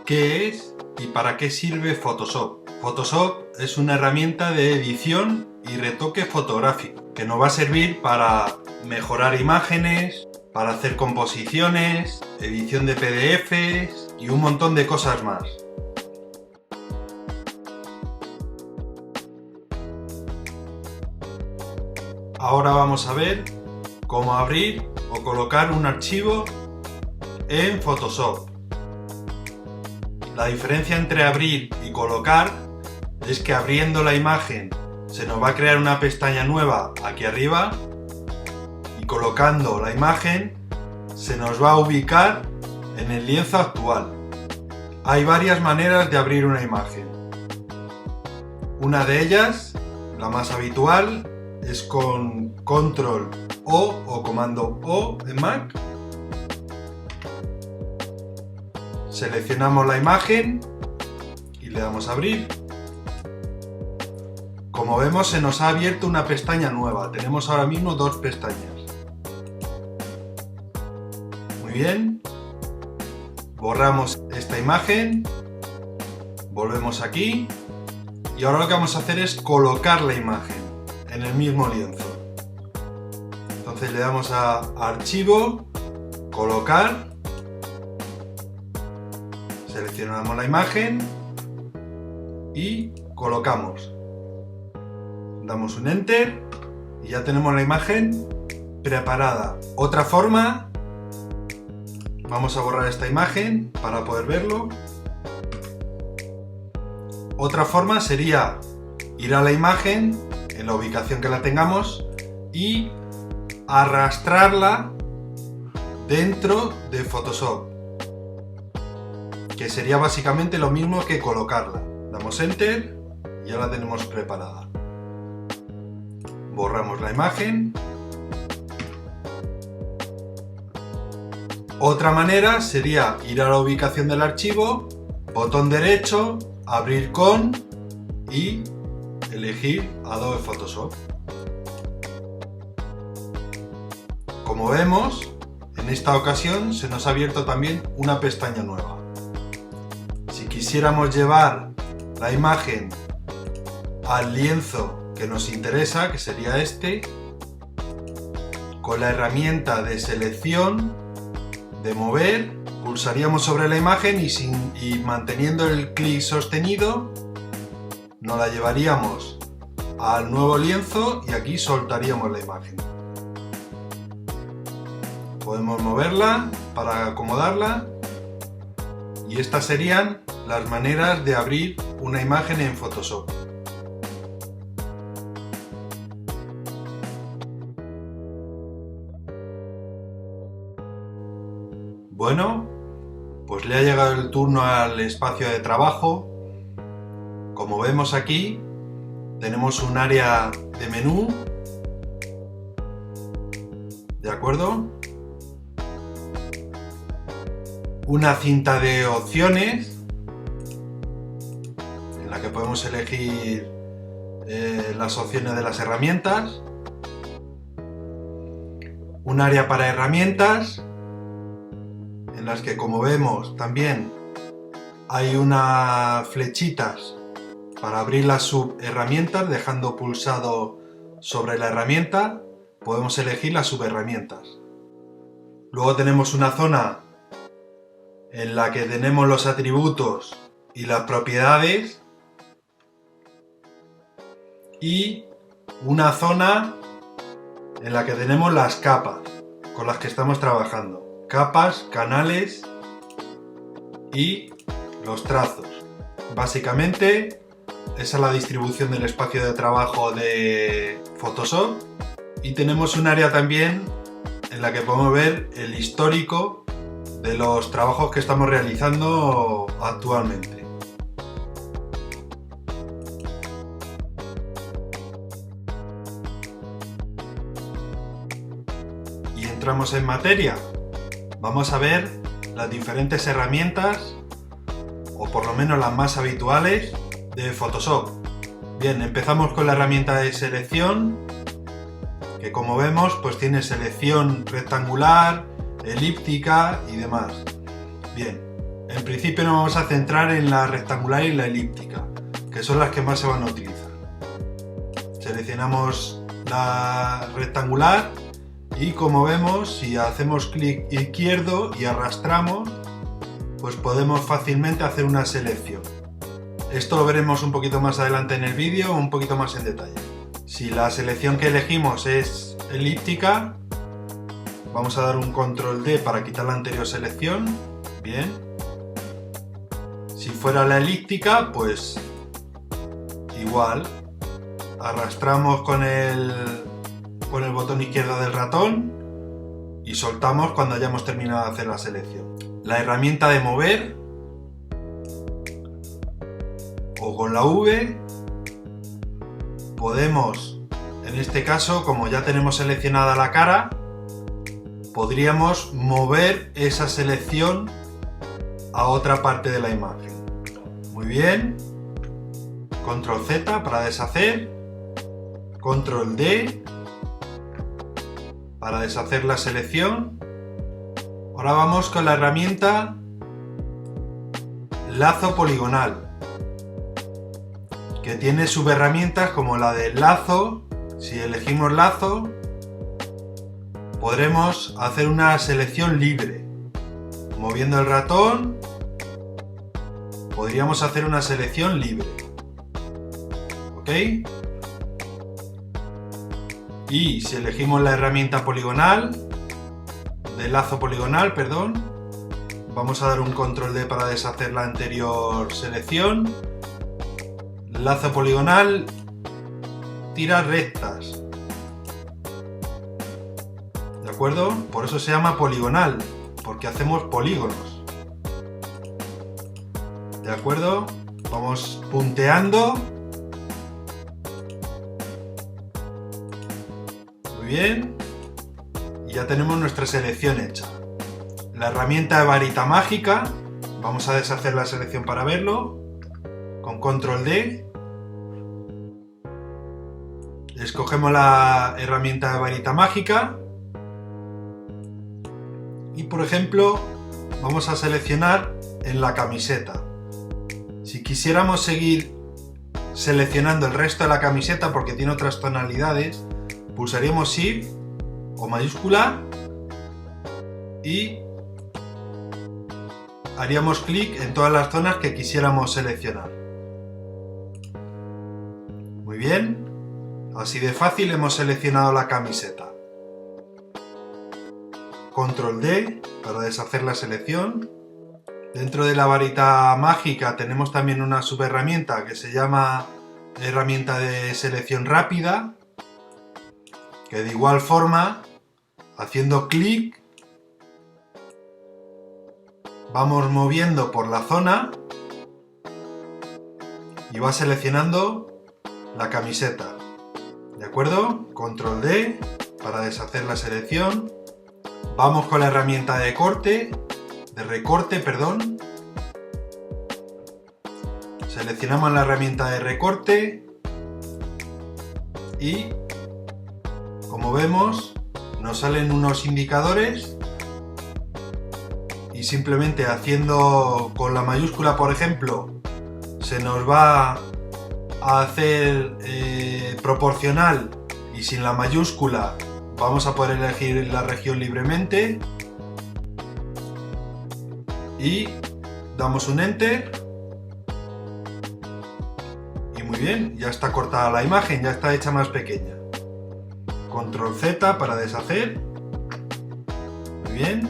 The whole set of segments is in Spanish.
¿Qué es y para qué sirve Photoshop? Photoshop es una herramienta de edición y retoque fotográfico que nos va a servir para mejorar imágenes, para hacer composiciones, edición de PDFs y un montón de cosas más. Ahora vamos a ver cómo abrir o colocar un archivo en Photoshop. La diferencia entre abrir y colocar es que abriendo la imagen se nos va a crear una pestaña nueva aquí arriba y colocando la imagen se nos va a ubicar en el lienzo actual. Hay varias maneras de abrir una imagen. Una de ellas, la más habitual, es con Control o Comando O en Mac. Seleccionamos la imagen y le damos a abrir. Como vemos, se nos ha abierto una pestaña nueva. Tenemos ahora mismo dos pestañas. Muy bien. Borramos esta imagen. Volvemos aquí. Y ahora lo que vamos a hacer es colocar la imagen en el mismo lienzo. Entonces le damos a Archivo, Colocar. Seleccionamos la imagen y colocamos. Damos un Enter y ya tenemos la imagen preparada. Otra forma, vamos a borrar esta imagen para poder verlo. Otra forma sería ir a la imagen en la ubicación que la tengamos y arrastrarla dentro de Photoshop, que sería básicamente lo mismo que colocarla. Damos Enter y ya la tenemos preparada. Borramos la imagen. Otra manera sería ir a la ubicación del archivo, botón derecho, abrir con y elegir Adobe Photoshop. Como vemos, en esta ocasión se nos ha abierto también una pestaña nueva. Si quisiéramos llevar la imagen al lienzo que nos interesa, que sería este, con la herramienta de selección, de mover, pulsaríamos sobre la imagen y manteniendo el clic sostenido nos la llevaríamos al nuevo lienzo y aquí soltaríamos la imagen. Podemos moverla para acomodarla y estas serían las maneras de abrir una imagen en Photoshop. Bueno, pues le ha llegado el turno al espacio de trabajo. Como vemos aquí, tenemos un área de menú, ¿de acuerdo? Una cinta de opciones, en la que podemos elegir las opciones de las herramientas. Un área para herramientas, en las que, como vemos, también hay unas flechitas para abrir las subherramientas. Dejando pulsado sobre la herramienta podemos elegir las subherramientas. Luego tenemos una zona en la que tenemos los atributos y las propiedades y una zona en la que tenemos las capas con las que estamos trabajando. Capas, canales y los trazos. Básicamente esa es la distribución del espacio de trabajo de Photoshop y tenemos un área también en la que podemos ver el histórico de los trabajos que estamos realizando actualmente. Y entramos en materia. Vamos a ver las diferentes herramientas, o por lo menos las más habituales, de Photoshop. Bien, empezamos con la herramienta de selección, que como vemos pues tiene selección rectangular, elíptica y demás. Bien, principio nos vamos a centrar en la rectangular y la elíptica, que son las que más se van a utilizar. Seleccionamos la rectangular y, como vemos, si hacemos clic izquierdo y arrastramos, pues podemos fácilmente hacer una selección. Esto lo veremos un poquito más adelante en el vídeo, un poquito más en detalle. Si la selección que elegimos es elíptica, vamos a dar un control D para quitar la anterior selección. Bien. Si fuera la elíptica, pues igual. Arrastramos con el botón izquierdo del ratón y soltamos cuando hayamos terminado de hacer la selección. La herramienta de mover, o con la V, podemos, en este caso, como ya tenemos seleccionada la cara, podríamos mover esa selección a otra parte de la imagen. Muy bien. Control Z para deshacer. Control D para deshacer la selección. Ahora vamos con la herramienta lazo poligonal, que tiene subherramientas como la del lazo. Si elegimos lazo, podremos hacer una selección libre. Moviendo el ratón, podríamos hacer una selección libre. ¿Ok? Y si elegimos la herramienta poligonal, de lazo poligonal, perdón, vamos a dar un control D para deshacer la anterior selección. Lazo poligonal, tira rectas. ¿De acuerdo? Por eso se llama poligonal, porque hacemos polígonos. ¿De acuerdo? Vamos punteando. Muy bien. Y ya tenemos nuestra selección hecha. La herramienta de varita mágica. Vamos a deshacer la selección para verlo. Con control D. Escogemos la herramienta de varita mágica. Y, por ejemplo, vamos a seleccionar en la camiseta. Si quisiéramos seguir seleccionando el resto de la camiseta porque tiene otras tonalidades, pulsaríamos Shift o mayúscula y haríamos clic en todas las zonas que quisiéramos seleccionar. Muy bien, así de fácil hemos seleccionado la camiseta. Control D para deshacer la selección. Dentro de la varita mágica tenemos también una subherramienta que se llama herramienta de selección rápida, que de igual forma, haciendo clic, vamos moviendo por la zona y va seleccionando la camiseta. ¿De acuerdo? Control D para deshacer la selección. Vamos con la herramienta de recorte, perdón. Seleccionamos la herramienta de recorte y, como vemos, nos salen unos indicadores y simplemente haciendo con la mayúscula, por ejemplo, se nos va a hacer proporcional, y sin la mayúscula vamos a poder elegir la región libremente y damos un Enter y muy bien, ya está cortada la imagen, ya está hecha más pequeña. Control Z para deshacer. Muy bien.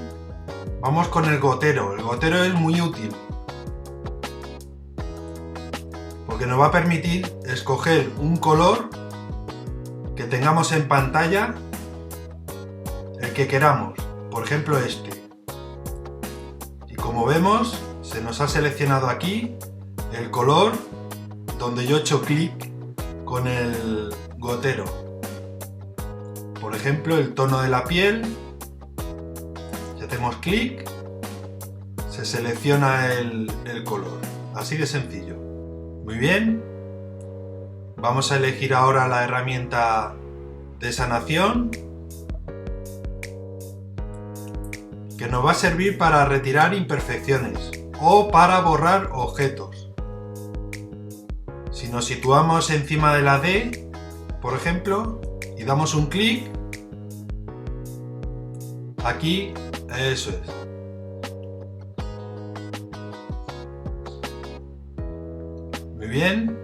Vamos con el gotero. El gotero es muy útil porque nos va a permitir escoger un color que tengamos en pantalla, el que queramos, por ejemplo este. Y como vemos, se nos ha seleccionado aquí el color donde yo he hecho clic con el gotero. Por ejemplo, el tono de la piel. Si hacemos clic, se selecciona el color. Así de sencillo. Muy bien. Vamos a elegir ahora la herramienta de sanación, que nos va a servir para retirar imperfecciones. o para borrar objetos. Si nos situamos encima de la D, por ejemplo, y damos un clic, aquí, eso es. Muy bien.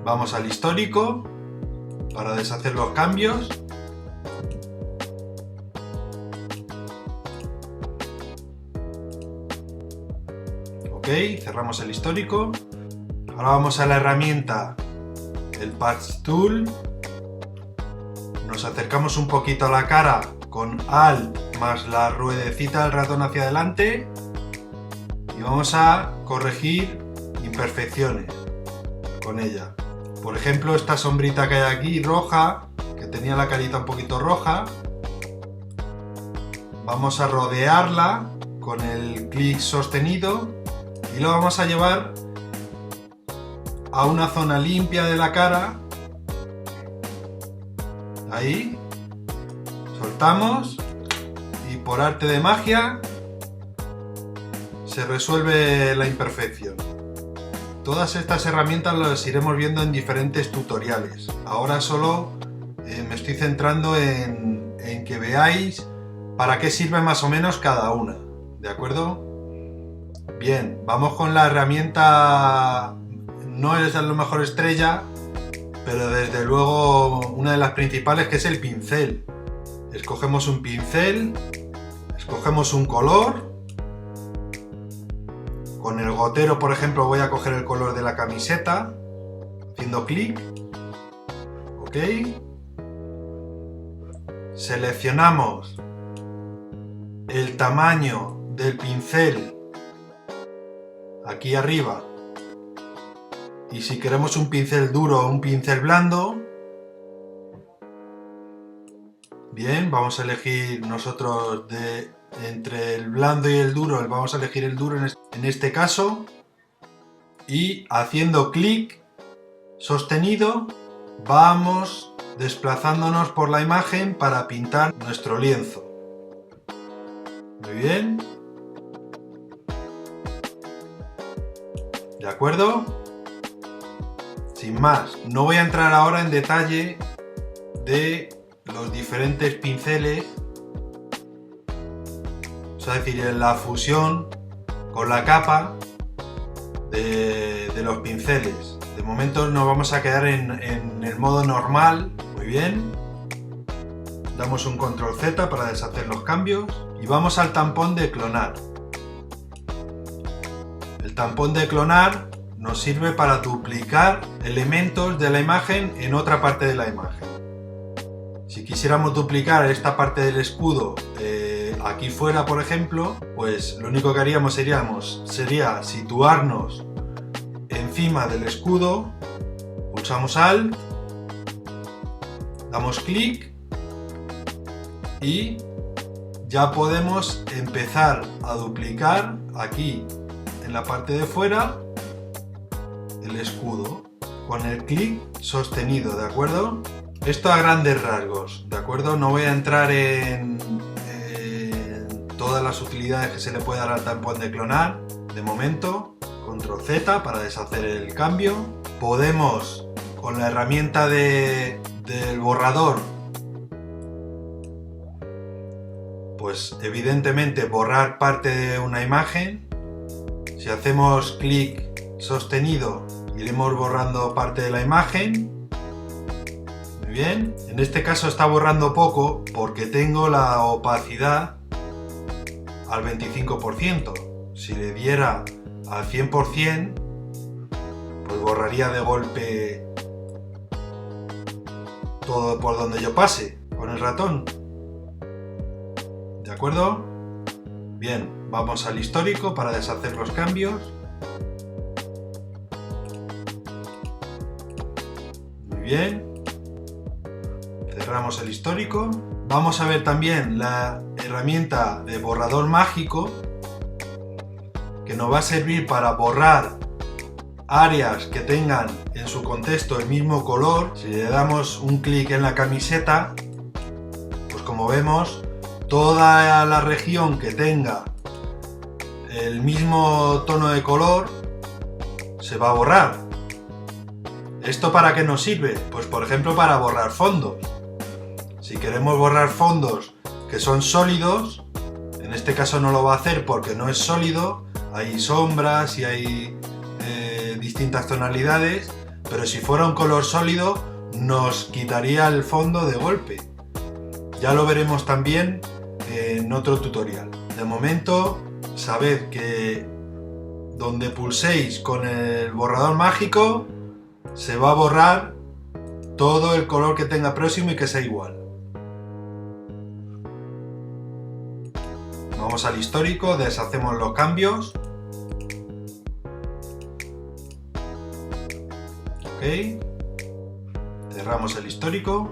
Vamos al histórico para deshacer los cambios. Ok, cerramos el histórico. Ahora vamos a la herramienta, el Patch Tool. Nos acercamos un poquito a la cara con Alt más la ruedecita del ratón hacia adelante y vamos a corregir imperfecciones con ella. Por ejemplo, esta sombrita que hay aquí roja, que tenía la carita un poquito roja, vamos a rodearla con el clic sostenido y lo vamos a llevar a una zona limpia de la cara. Ahí soltamos y por arte de magia se resuelve la imperfección. Todas estas herramientas las iremos viendo en diferentes tutoriales. Ahora solo me estoy centrando en que veáis para qué sirve más o menos cada una, ¿de acuerdo? Bien, vamos con la herramienta, no es a lo mejor estrella, pero desde luego una de las principales, que es el pincel. Escogemos un pincel, escogemos un color. Con el gotero, por ejemplo, voy a coger el color de la camiseta, haciendo clic. Ok. Seleccionamos el tamaño del pincel aquí arriba. Y si queremos un pincel duro o un pincel blando, bien, vamos a elegir nosotros entre el blando y el duro, vamos a elegir el duro en este caso, y haciendo clic sostenido vamos desplazándonos por la imagen para pintar nuestro lienzo. Muy bien. ¿De acuerdo? Sin más, no voy a entrar ahora en detalle de los diferentes pinceles, es decir, en la fusión con la capa de los pinceles. De momento nos vamos a quedar en el modo normal. Muy bien. Damos un control Z para deshacer los cambios y vamos al tampón de clonar. El tampón de clonar nos sirve para duplicar elementos de la imagen en otra parte de la imagen. Si quisiéramos duplicar esta parte del escudo aquí fuera, por ejemplo, pues lo único que haríamos sería situarnos encima del escudo, pulsamos Alt, damos clic y ya podemos empezar a duplicar aquí en la parte de fuera el escudo con el clic sostenido, ¿de acuerdo? Esto a grandes rasgos, ¿de acuerdo? No voy a entrar en todas las utilidades que se le puede dar al tampón de clonar. De momento, control Z para deshacer el cambio. Podemos, con la herramienta del borrador, pues evidentemente borrar parte de una imagen. Si hacemos clic sostenido, iremos borrando parte de la imagen. Muy bien. En este caso está borrando poco porque tengo la opacidad al 25%. Si le diera al 100%, pues borraría de golpe todo por donde yo pase con el ratón. ¿De acuerdo? Bien, vamos al histórico para deshacer los cambios. Muy bien. Cerramos el histórico. Vamos a ver también la herramienta de borrador mágico, que nos va a servir para borrar áreas que tengan en su contexto el mismo color. Si le damos un clic en la camiseta, pues como vemos, toda la región que tenga el mismo tono de color se va a borrar. ¿Esto para qué nos sirve? Pues por ejemplo para borrar fondos. Si queremos borrar fondos que son sólidos, en este caso no lo va a hacer porque no es sólido, hay sombras y hay distintas tonalidades, pero si fuera un color sólido nos quitaría el fondo de golpe. Ya lo veremos también en otro tutorial. De momento, sabed que donde pulséis con el borrador mágico se va a borrar todo el color que tenga próximo y que sea igual. Vamos al histórico, deshacemos los cambios. Ok. Cerramos el histórico.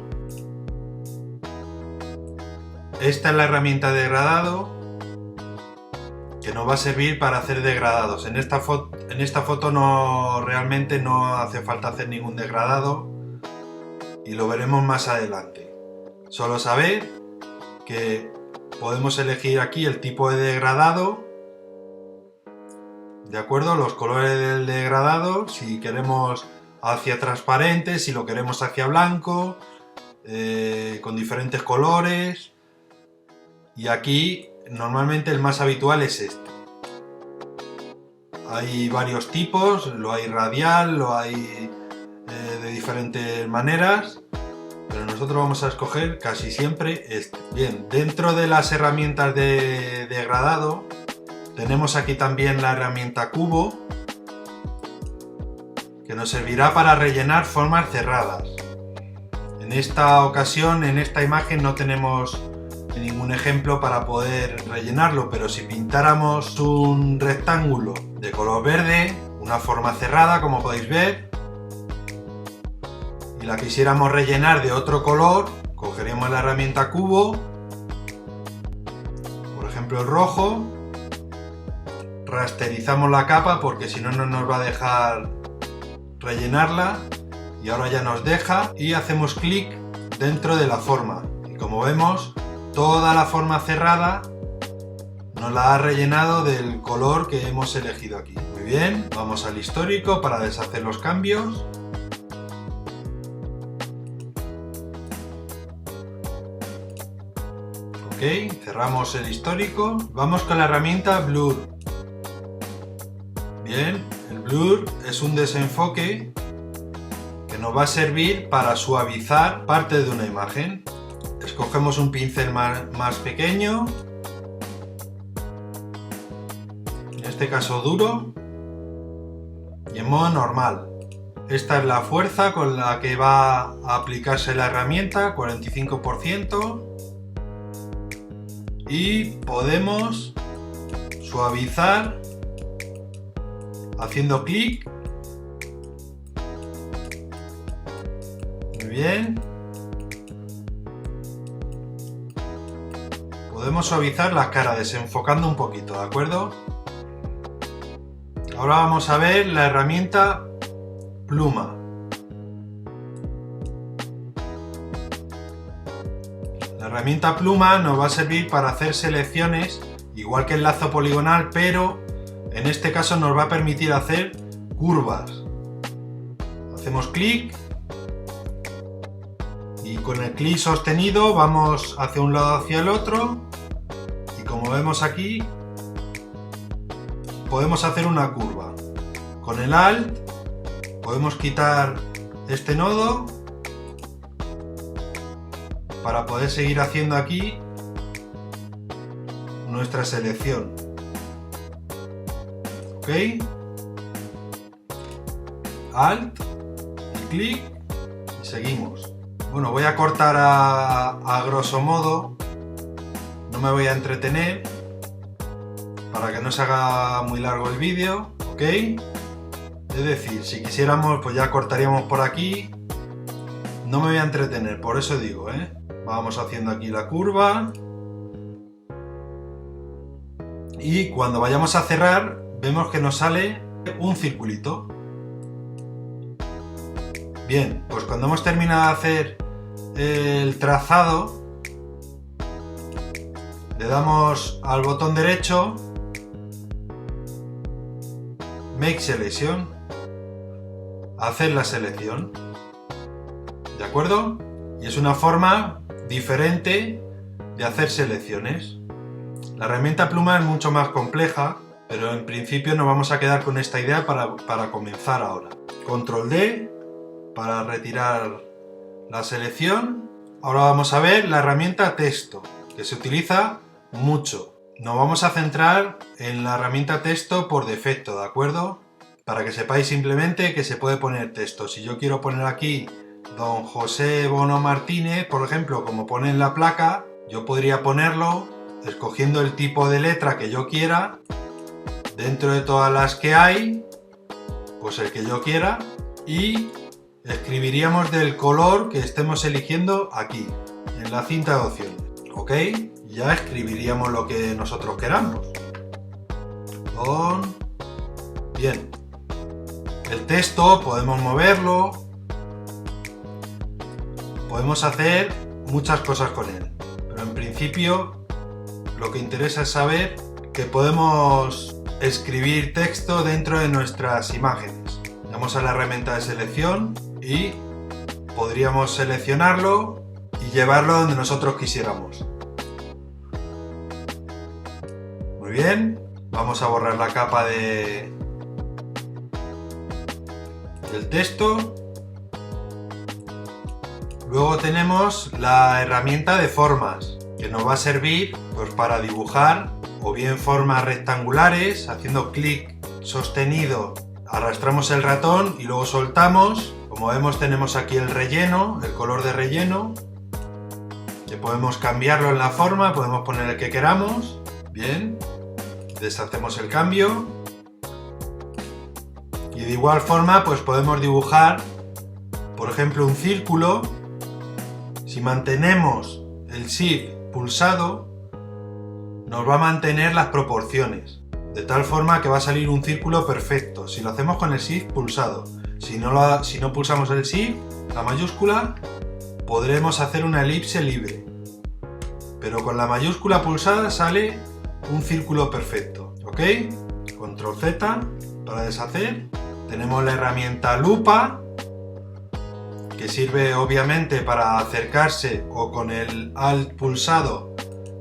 Esta es la herramienta de degradado que nos va a servir para hacer degradados. En esta foto realmente no hace falta hacer ningún degradado y lo veremos más adelante. Solo sabed que podemos elegir aquí el tipo de degradado, de acuerdo, los colores del degradado, si queremos hacia transparente, si lo queremos hacia blanco, con diferentes colores. Y aquí normalmente el más habitual es este. Hay varios tipos, lo hay radial, lo hay de diferentes maneras, pero nosotros vamos a escoger casi siempre este. Bien, dentro de las herramientas de degradado tenemos aquí también la herramienta cubo, que nos servirá para rellenar formas cerradas. En esta ocasión, en esta imagen no tenemos ningún ejemplo para poder rellenarlo, pero si pintáramos un rectángulo de color verde, una forma cerrada como podéis ver, y la quisiéramos rellenar de otro color, cogeríamos la herramienta cubo, por ejemplo el rojo, rasterizamos la capa porque si no, no nos va a dejar rellenarla, y ahora ya nos deja, y hacemos clic dentro de la forma, y como vemos toda la forma cerrada nos la ha rellenado del color que hemos elegido aquí. Muy bien, vamos al histórico para deshacer los cambios. Ok, cerramos el histórico. Vamos con la herramienta Blur. Bien, el Blur es un desenfoque que nos va a servir para suavizar parte de una imagen. Escogemos un pincel más pequeño, en este caso duro, y en modo normal. Esta es la fuerza con la que va a aplicarse la herramienta, 45%, y podemos suavizar haciendo clic. Muy bien. Podemos suavizar la cara desenfocando un poquito, ¿de acuerdo? Ahora vamos a ver la herramienta pluma. La herramienta pluma nos va a servir para hacer selecciones, igual que el lazo poligonal, pero en este caso nos va a permitir hacer curvas. Hacemos clic y con el clic sostenido vamos hacia un lado hacia el otro, y como vemos aquí podemos hacer una curva. Con el Alt podemos quitar este nodo para poder seguir haciendo aquí nuestra selección. Ok, Alt y clic y seguimos. Bueno, voy a cortar a grosso modo, no me voy a entretener para que no se haga muy largo el vídeo, ok. Es decir, si quisiéramos pues ya cortaríamos por aquí, no me voy a entretener, por eso digo, vamos haciendo aquí la curva y cuando vayamos a cerrar vemos que nos sale un circulito. Bien, pues cuando hemos terminado de hacer el trazado le damos al botón derecho Make Selection, hacer la selección, ¿de acuerdo? Y es una forma diferente de hacer selecciones. La herramienta pluma es mucho más compleja, pero en principio nos vamos a quedar con esta idea para comenzar ahora. Control D para retirar la selección. Ahora vamos a ver la herramienta texto, que se utiliza mucho. Nos vamos a centrar en la herramienta texto por defecto, ¿de acuerdo? Para que sepáis simplemente que se puede poner texto. Si yo quiero poner aquí Don José Bono Martínez, por ejemplo, como pone en la placa, yo podría ponerlo escogiendo el tipo de letra que yo quiera, dentro de todas las que hay, pues el que yo quiera, y escribiríamos del color que estemos eligiendo aquí, en la cinta de opciones, ¿ok? Ya escribiríamos lo que nosotros queramos. Bien. El texto podemos moverlo, podemos hacer muchas cosas con él, pero en principio lo que interesa es saber que podemos escribir texto dentro de nuestras imágenes. Vamos a la herramienta de selección y podríamos seleccionarlo y llevarlo donde nosotros quisiéramos. Muy bien, vamos a borrar la capa del texto. Luego tenemos la herramienta de formas, que nos va a servir pues, para dibujar o bien formas rectangulares. Haciendo clic sostenido arrastramos el ratón y luego soltamos. Como vemos, tenemos aquí el relleno, el color de relleno, que podemos cambiarlo en la forma, podemos poner el que queramos. Bien, deshacemos el cambio y de igual forma pues podemos dibujar, por ejemplo, un círculo. Si mantenemos el Shift pulsado, nos va a mantener las proporciones, de tal forma que va a salir un círculo perfecto. Si lo hacemos con el Shift pulsado, si no pulsamos el Shift, la mayúscula, podremos hacer una elipse libre, pero con la mayúscula pulsada sale un círculo perfecto, ¿ok? Control Z para deshacer. Tenemos la herramienta lupa, que sirve obviamente para acercarse, o con el Alt pulsado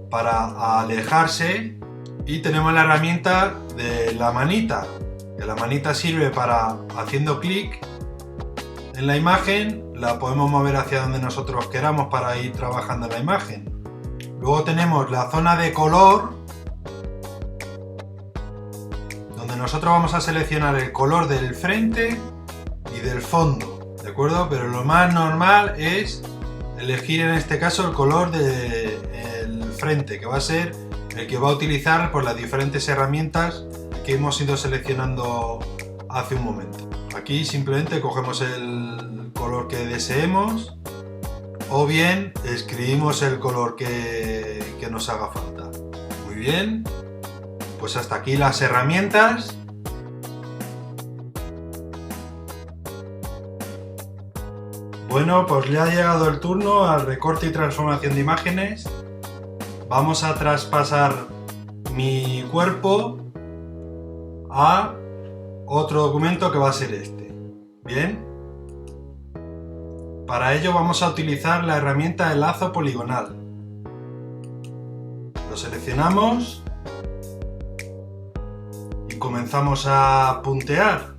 para alejarse. Y tenemos la herramienta de la manita, que la manita sirve para, haciendo clic en la imagen, la podemos mover hacia donde nosotros queramos para ir trabajando en la imagen. Luego tenemos la zona de color, donde nosotros vamos a seleccionar el color del frente y del fondo, ¿de acuerdo? Pero lo más normal es elegir en este caso el color del frente, que va a ser el que va a utilizar por las diferentes herramientas que hemos ido seleccionando hace un momento. Aquí simplemente cogemos el color que deseemos o bien escribimos el color que nos haga falta. Muy bien, pues hasta aquí las herramientas. Bueno, pues le ha llegado el turno al recorte y transformación de imágenes. Vamos a traspasar mi cuerpo a otro documento que va a ser este. Bien. Para ello vamos a utilizar la herramienta de lazo poligonal. Lo seleccionamos y comenzamos a puntear.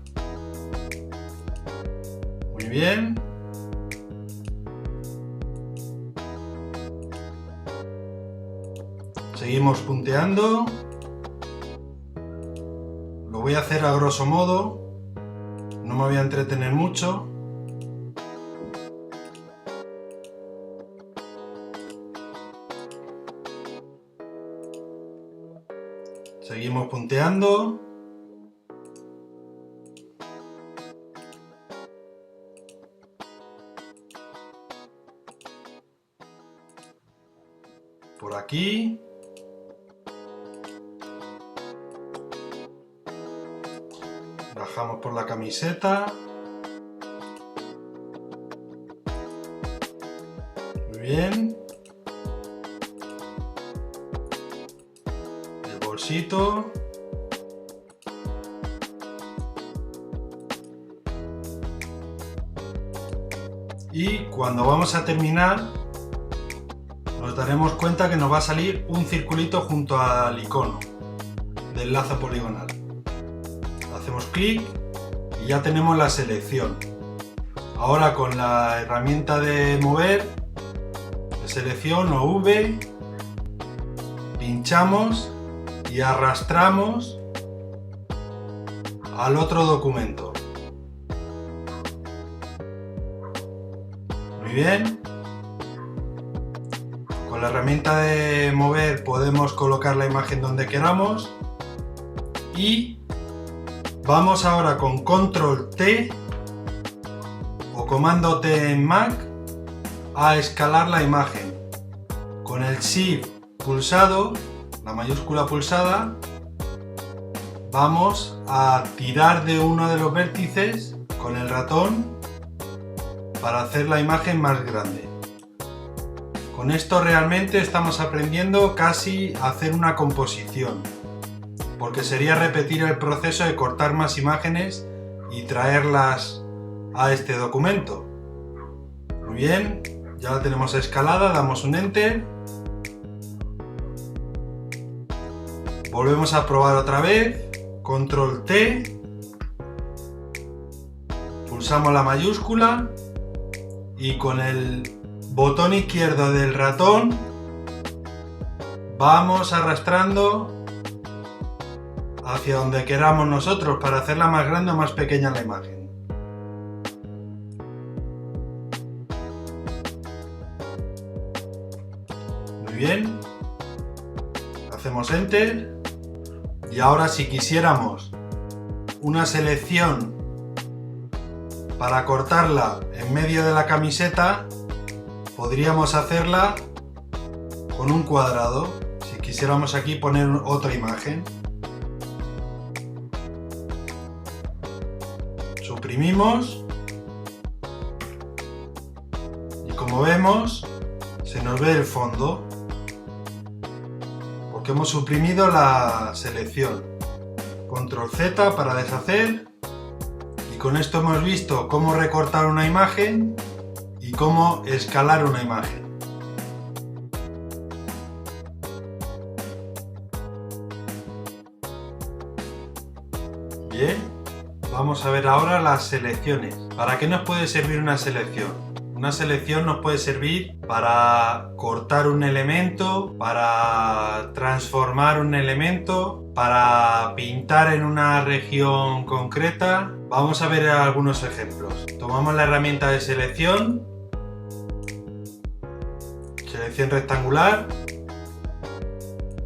Muy bien. Seguimos punteando. Lo voy a hacer a grosso modo, no me voy a entretener mucho. Seguimos punteando. Por aquí. Bajamos por la camiseta. Muy bien. El bolsito. y cuando vamos a terminar nos daremos cuenta que nos va a salir un circulito junto al icono del lazo poligonal. Hacemos clic y ya tenemos la selección. Ahora con la herramienta de mover, de selección o V, pinchamos y arrastramos al otro documento. Muy bien. Con la herramienta de mover podemos colocar la imagen donde queramos y vamos ahora con Control T o Comando T en Mac a escalar la imagen. Con el Shift pulsado, la mayúscula pulsada, vamos a tirar de uno de los vértices con el ratón para hacer la imagen más grande. Con esto realmente estamos aprendiendo casi a hacer una composición, porque sería repetir el proceso de cortar más imágenes y traerlas a este documento. Muy bien, ya la tenemos escalada, damos un Enter. Volvemos a probar otra vez, Control T, pulsamos la mayúscula y con el botón izquierdo del ratón vamos arrastrando hacia donde queramos nosotros para hacerla más grande o más pequeña la imagen. Muy bien, hacemos Enter y ahora si quisiéramos una selección para cortarla en medio de la camiseta, podríamos hacerla con un cuadrado, si quisiéramos aquí poner otra imagen. Suprimimos y como vemos se nos ve el fondo porque hemos suprimido la selección. Control Z para deshacer y con esto hemos visto cómo recortar una imagen y cómo escalar una imagen. Bien, vamos a ver ahora las selecciones. ¿Para qué nos puede servir una selección? Una selección nos puede servir para cortar un elemento, para transformar un elemento, para pintar en una región concreta. Vamos a ver algunos ejemplos. Tomamos la herramienta de selección, selección rectangular,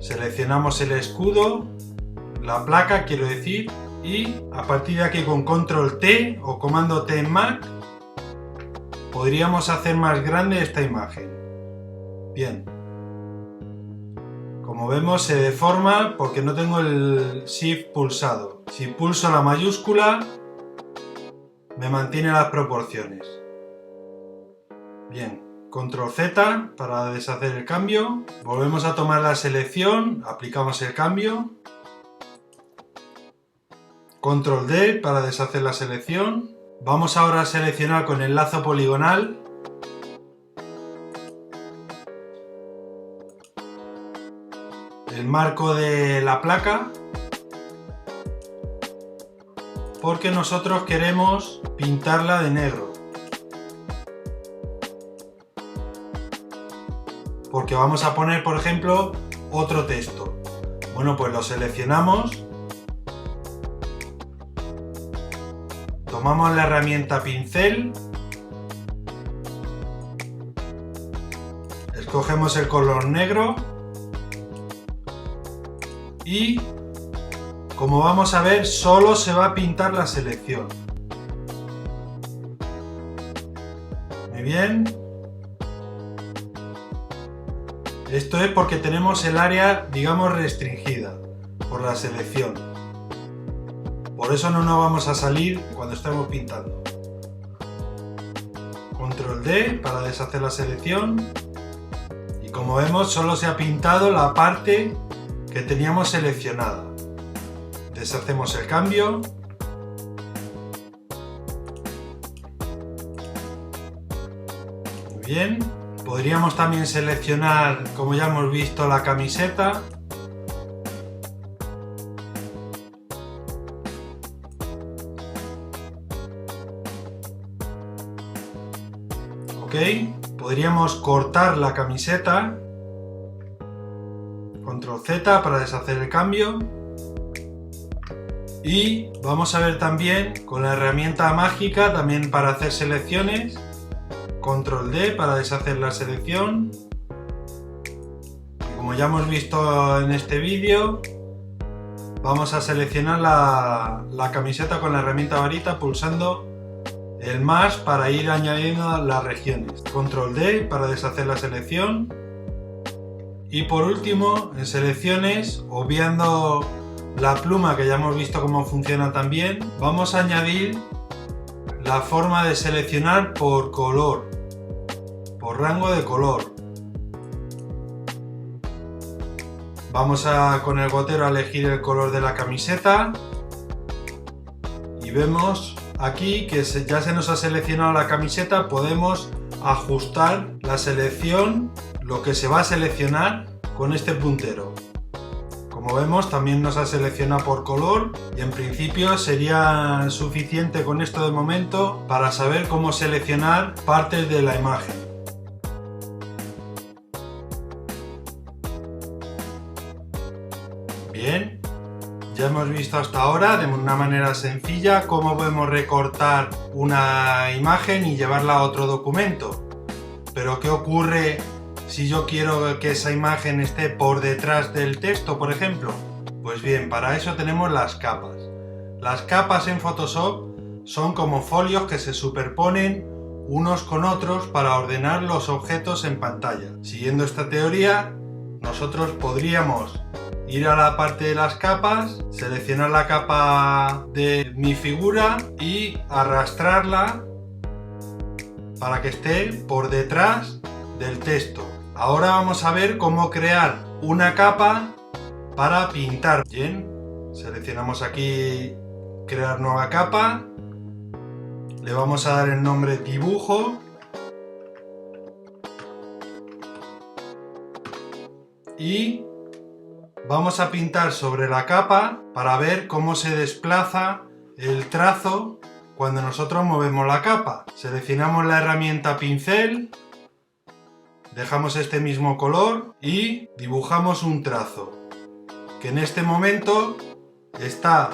seleccionamos el escudo, la placa quiero decir, y a partir de aquí con Control T o Comando T en Mac podríamos hacer más grande esta imagen. Bien, como vemos se deforma porque no tengo el Shift pulsado. Si pulso la mayúscula me mantiene las proporciones. Bien, Control Z para deshacer el cambio. Volvemos a tomar la selección, aplicamos el cambio. Control D para deshacer la selección. Vamos ahora a seleccionar con el lazo poligonal. El marco de la placa. Porque nosotros queremos pintarla de negro. Porque vamos a poner, por ejemplo, otro texto. Bueno, pues lo seleccionamos. Tomamos la herramienta pincel, escogemos el color negro y, como vamos a ver, solo se va a pintar la selección. Muy bien. Esto es porque tenemos el área, digamos, restringida por la selección. Por eso no nos vamos a salir cuando estemos pintando. Control D para deshacer la selección. Y como vemos solo se ha pintado la parte que teníamos seleccionada. Deshacemos el cambio. Muy bien. Podríamos también seleccionar, como ya hemos visto, la camiseta. Ok, podríamos cortar la camiseta. Control Z para deshacer el cambio. Y vamos a ver también con la herramienta mágica también para hacer selecciones. Control D para deshacer la selección. Y como ya hemos visto en este vídeo, vamos a seleccionar la camiseta con la herramienta varita pulsando el más para ir añadiendo las regiones. Control D para deshacer la selección. Y por último, en selecciones, obviando la pluma que ya hemos visto cómo funciona también, vamos a añadir la forma de seleccionar por color, por rango de color. Vamos con el gotero a elegir el color de la camiseta y vemos aquí que ya se nos ha seleccionado la camiseta. Podemos ajustar la selección, lo que se va a seleccionar con este puntero. Como vemos, también nos ha seleccionado por color y en principio sería suficiente con esto de momento para saber cómo seleccionar partes de la imagen. Bien, ya hemos visto hasta ahora de una manera sencilla cómo podemos recortar una imagen y llevarla a otro documento. Pero ¿qué ocurre si yo quiero que esa imagen esté por detrás del texto, por ejemplo? Pues bien, para eso tenemos las capas. Las capas en Photoshop son como folios que se superponen unos con otros para ordenar los objetos en pantalla. Siguiendo esta teoría, nosotros podríamos ir a la parte de las capas, seleccionar la capa de mi figura y arrastrarla para que esté por detrás del texto. Ahora vamos a ver cómo crear una capa para pintar. Bien, seleccionamos aquí crear nueva capa, le vamos a dar el nombre dibujo y vamos a pintar sobre la capa para ver cómo se desplaza el trazo cuando nosotros movemos la capa. Seleccionamos la herramienta pincel, dejamos este mismo color y dibujamos un trazo que en este momento está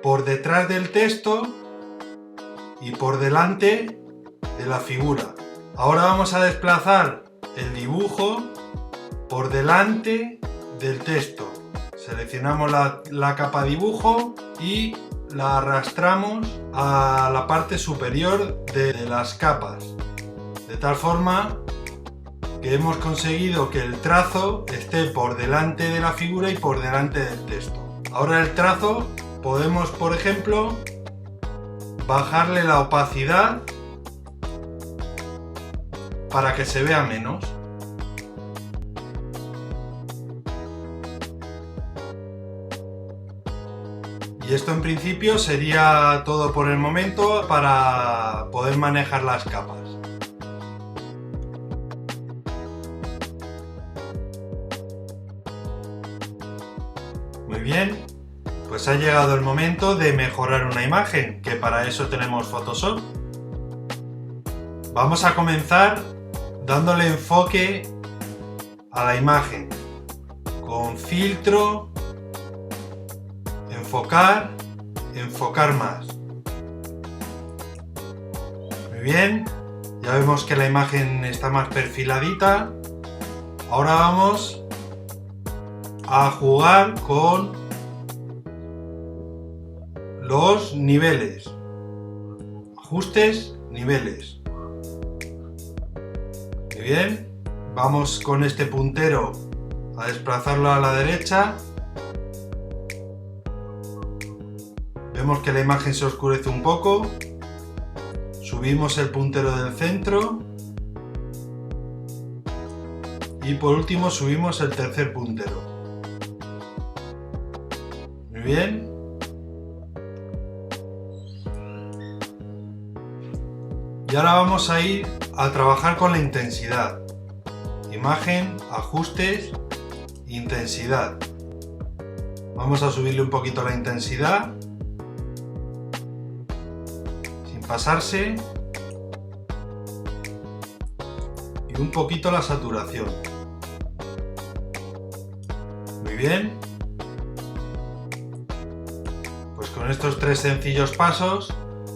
por detrás del texto y por delante de la figura. Ahora vamos a desplazar el dibujo por delante del texto. Seleccionamos la capa dibujo y la arrastramos a la parte superior de las capas, de tal forma que hemos conseguido que el trazo esté por delante de la figura y por delante del texto. Ahora el trazo podemos, por ejemplo, bajarle la opacidad para que se vea menos. Y esto en principio sería todo por el momento para poder manejar las capas. Muy bien, pues ha llegado el momento de mejorar una imagen, que para eso tenemos Photoshop. Vamos a comenzar dándole enfoque a la imagen con filtro, enfocar, enfocar más. Muy bien, ya vemos que la imagen está más perfiladita. Ahora vamos a jugar con los niveles. Ajustes, niveles. Muy bien, vamos con este puntero a desplazarlo a la derecha. Vemos que la imagen se oscurece un poco. Subimos el puntero del centro. Y por último subimos el tercer puntero. Muy bien. Y ahora vamos a ir a trabajar con la intensidad. Imagen, ajustes, intensidad. Vamos a subirle un poquito la intensidad, sin pasarse, y un poquito la saturación. Muy bien. Pues con estos 3 sencillos pasos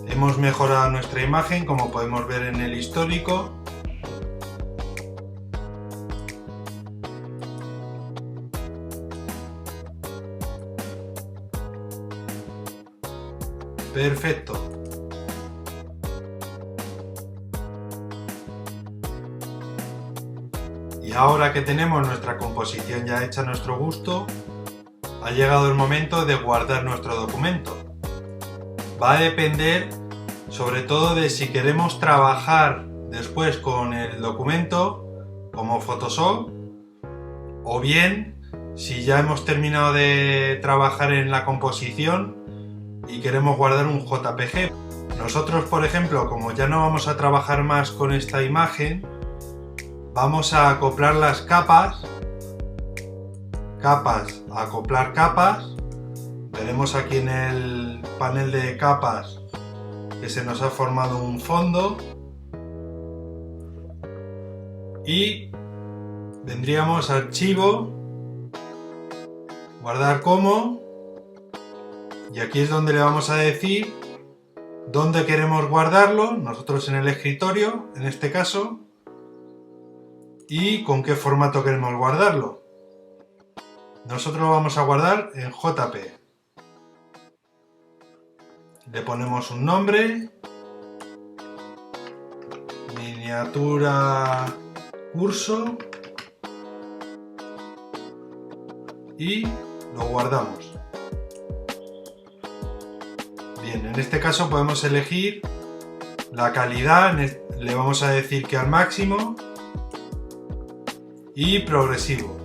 hemos mejorado nuestra imagen, como podemos ver en el histórico. Perfecto. Y ahora que tenemos nuestra composición ya hecha a nuestro gusto, ha llegado el momento de guardar nuestro documento. Va a depender sobre todo de si queremos trabajar después con el documento como Photoshop, o bien si ya hemos terminado de trabajar en la composición y queremos guardar un JPG. Nosotros, por ejemplo, como ya no vamos a trabajar más con esta imagen, vamos a acoplar las capas, acoplar capas. Veremos aquí en el panel de capas que se nos ha formado un fondo, y vendríamos a archivo, guardar como, y aquí es donde le vamos a decir dónde queremos guardarlo, nosotros en el escritorio en este caso, y con qué formato queremos guardarlo. Nosotros lo vamos a guardar en JP. Le ponemos un nombre, miniatura curso, y lo guardamos. Bien, en este caso podemos elegir la calidad, le vamos a decir que al máximo, y progresivo.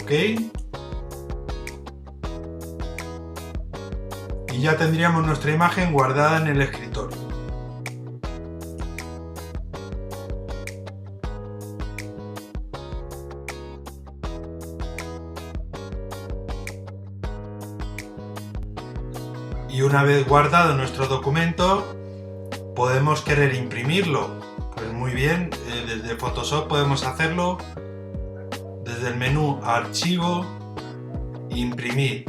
Ok. Y ya tendríamos nuestra imagen guardada en el escritorio. Y una vez guardado nuestro documento, podemos querer imprimirlo. Pues muy bien, desde Photoshop podemos hacerlo desde el menú Archivo, Imprimir.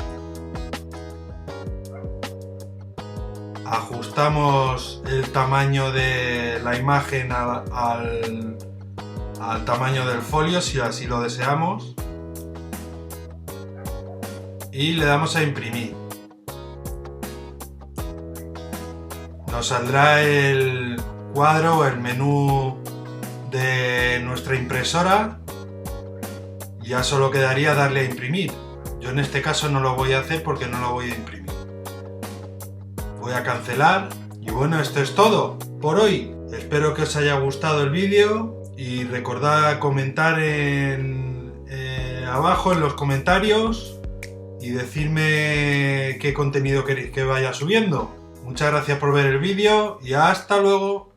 Ajustamos el tamaño de la imagen al tamaño del folio, si así lo deseamos, y le damos a imprimir. Nos saldrá el cuadro o el menú de nuestra impresora, y ya solo quedaría darle a imprimir. Yo en este caso no lo voy a hacer porque no lo voy a imprimir. Voy a cancelar, y bueno, esto es todo por hoy. Espero que os haya gustado el vídeo, y recordad comentar abajo en los comentarios y decirme qué contenido queréis que vaya subiendo. Muchas gracias por ver el vídeo y hasta luego.